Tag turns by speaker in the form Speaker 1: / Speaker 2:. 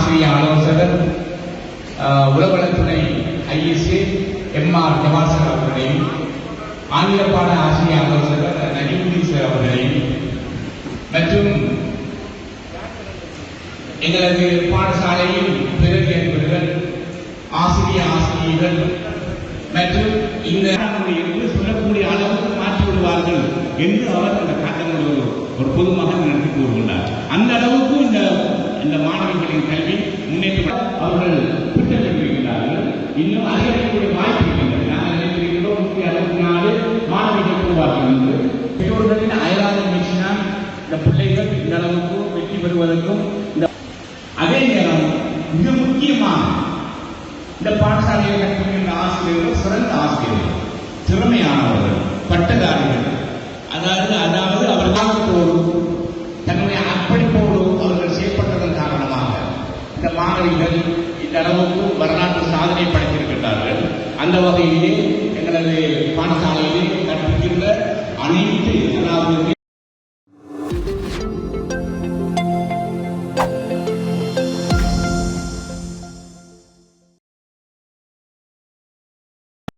Speaker 1: ஆசிரியர் ஆலோசகர் உளவளத்துறை ISA MR ஜவாசர் அவர்களையும், ஆங்கில பாட ஆசிரியர் ஆலோசகர் நஜீமுதீன் சார் அவர்களையும் மற்றும் எங்களது பாடசாலையில் பிறகு என்பவர்கள் ஆசிரியர்கள் மற்றும் இந்த சொல்லக்கூடிய அளவுக்கு மாற்றி விடுவார்கள் என்று அவர் அந்த காட்டங்கள் ஒரு பொதுமகன் நடத்தி கூறுகின்றார். அந்த அளவுக்கு இந்த மாணவர்களின் கல்வி முன்னேற்றம் அவர்கள் திட்டமிட்டிருக்கிறார்கள். இன்னும் அதிகரிக்கக்கூடிய வாய்ப்பு இருக்கின்றது. நாங்கள் நினைத்திருக்கிறோம் 164 மாணவிகள் உருவாக்குகிறது. பெற்றோர்களின் அயராத முயற்சினால் இந்த பிள்ளைகள் இந்த அளவுக்கு வெற்றி பெறுவதற்கும், அதே நேரம் மிக முக்கியமாக இந்த பாடசாலையை கற்பிக்கின்ற ஆசிரியர்கள் சிறந்த ஆசிரியர்கள், திறமையானவர்கள், பட்டதாரிகள். அதாவது அவர்களோடு தன்னுடைய அர்ப்பணிப்போடு அவர்கள் செயல்பட்டதன் காரணமாக இந்த மாணவிகள் இந்த அளவுக்கு வரலாற்று சாதனை படைத்திருக்கின்றார்கள். அந்த வகையிலே எங்களது பாடசாலையிலே கற்பிக்கின்ற அனைத்து, அதாவது